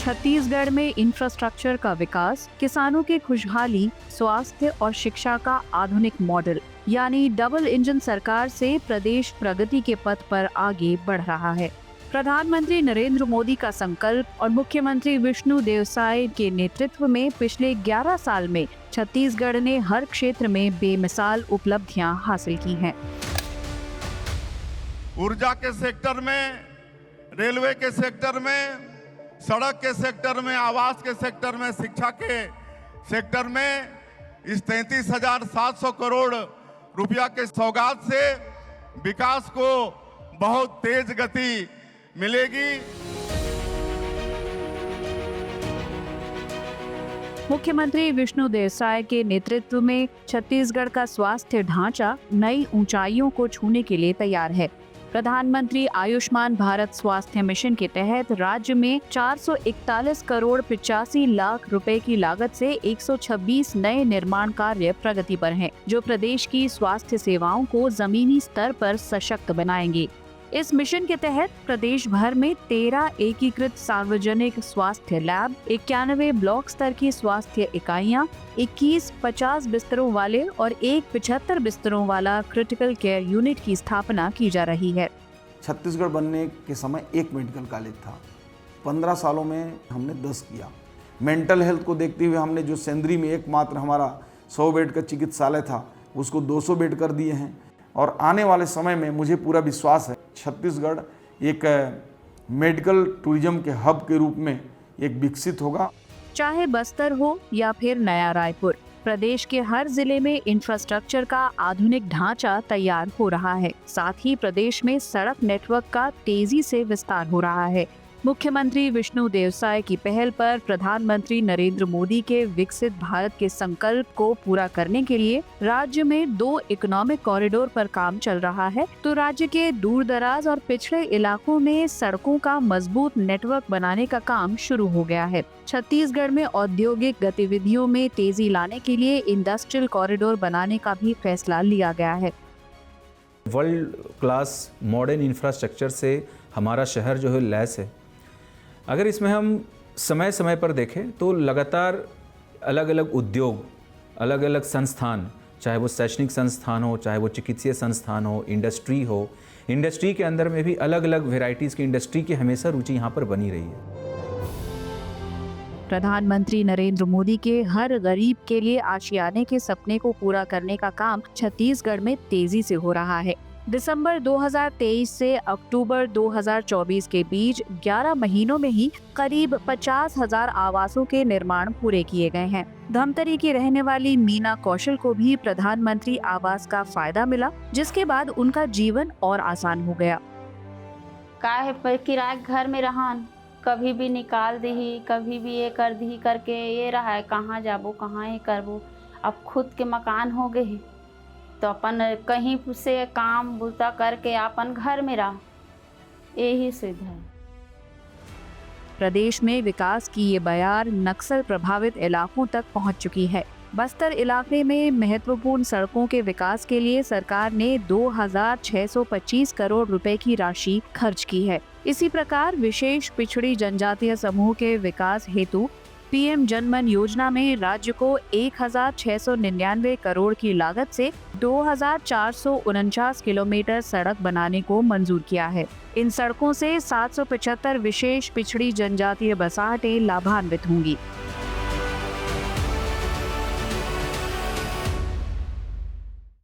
छत्तीसगढ़ में इंफ्रास्ट्रक्चर का विकास, किसानों की खुशहाली, स्वास्थ्य और शिक्षा का आधुनिक मॉडल, यानी डबल इंजन सरकार से प्रदेश प्रगति के पथ पर आगे बढ़ रहा है। प्रधानमंत्री नरेंद्र मोदी का संकल्प और मुख्यमंत्री विष्णु देवसाय के नेतृत्व में पिछले 11 साल में छत्तीसगढ़ ने हर क्षेत्र में बेमिसाल उपलब्धियां हासिल की हैं। ऊर्जा के सेक्टर में, रेलवे के सेक्टर में, सड़क के सेक्टर में, आवास के सेक्टर में, शिक्षा के सेक्टर में इस 33,700 करोड़ रुपया के सौगात से विकास को बहुत तेज गति मिलेगी। मुख्यमंत्री विष्णु देवसाय के नेतृत्व में छत्तीसगढ़ का स्वास्थ्य ढांचा नई ऊंचाइयों को छूने के लिए तैयार है। प्रधानमंत्री आयुष्मान भारत स्वास्थ्य मिशन के तहत राज्य में 441 करोड़ 85 लाख रुपए की लागत से 126 नए निर्माण कार्य प्रगति पर हैं, जो प्रदेश की स्वास्थ्य सेवाओं को जमीनी स्तर पर सशक्त बनाएंगे। इस मिशन के तहत प्रदेश भर में 13 एकीकृत सार्वजनिक स्वास्थ्य लैब, 91 ब्लॉक स्तर की स्वास्थ्य इकाइयां, 21 50 बिस्तरों वाले और 1 75 बिस्तरों वाला क्रिटिकल केयर यूनिट की स्थापना की जा रही है। छत्तीसगढ़ बनने के समय एक मेडिकल कॉलेज था, 15 सालों में हमने 10 किया। मेंटल हेल्थ को देखते हुए हमने जो सेंद्री में एकमात्र हमारा 100 बेड का चिकित्सालय था, उसको 200 बेड कर दिए हैं। और आने वाले समय में मुझे पूरा विश्वास है छत्तीसगढ़ एक मेडिकल टूरिज्म के हब के रूप में एक विकसित होगा। चाहे बस्तर हो या फिर नया रायपुर, प्रदेश के हर जिले में इंफ्रास्ट्रक्चर का आधुनिक ढांचा तैयार हो रहा है। साथ ही प्रदेश में सड़क नेटवर्क का तेजी से विस्तार हो रहा है। मुख्यमंत्री विष्णु देवसाय की पहल पर प्रधानमंत्री नरेंद्र मोदी के विकसित भारत के संकल्प को पूरा करने के लिए राज्य में 2 इकोनॉमिक कॉरिडोर पर काम चल रहा है, तो राज्य के दूर दराज और पिछड़े इलाकों में सड़कों का मजबूत नेटवर्क बनाने का काम शुरू हो गया है। छत्तीसगढ़ में औद्योगिक गतिविधियों में तेजी लाने के लिए इंडस्ट्रियल कॉरिडोर बनाने का भी फैसला लिया गया है। वर्ल्ड क्लास मॉडर्न इंफ्रास्ट्रक्चर से हमारा शहर जो है लैस है। अगर इसमें हम समय समय पर देखें तो लगातार अलग अलग उद्योग, अलग अलग संस्थान, चाहे वो शैक्षणिक संस्थान हो, चाहे वो चिकित्सीय संस्थान हो, इंडस्ट्री हो, इंडस्ट्री के अंदर में भी अलग अलग वेराइटीज़ की इंडस्ट्री की हमेशा रुचि यहाँ पर बनी रही है। प्रधानमंत्री नरेंद्र मोदी के हर गरीब के लिए आशियाने के सपने को पूरा करने का काम छत्तीसगढ़ में तेजी से हो रहा है। दिसंबर 2023 से अक्टूबर 2024 के बीच 11 महीनों में ही करीब 50,000 आवासों के निर्माण पूरे किए गए हैं। धमतरी की रहने वाली मीना कौशल को भी प्रधानमंत्री आवास का फायदा मिला, जिसके बाद उनका जीवन और आसान हो गया। काहे पर किराए घर में रहन, कभी भी निकाल दी, कभी भी ये कर दी करके ये रहा है, कहाँ जाबो, कहाँ ये करबो। अब खुद के मकान हो गए तो अपन कहीं से काम बुता करके अपन घर में रह, यही सुविधा है। प्रदेश में विकास की ये बयार नक्सल प्रभावित इलाकों तक पहुंच चुकी है। बस्तर इलाके में महत्वपूर्ण सड़कों के विकास के लिए सरकार ने 2,625 करोड़ रुपए की राशि खर्च की है। इसी प्रकार विशेष पिछड़ी जनजातीय समूह के विकास हेतु पीएम जनमन योजना में राज्य को 1,699 करोड़ की लागत से 2,449 किलोमीटर सड़क बनाने को मंजूर किया है। इन सड़कों से 775 विशेष पिछड़ी जनजातीय बसाहटें लाभान्वित होंगी।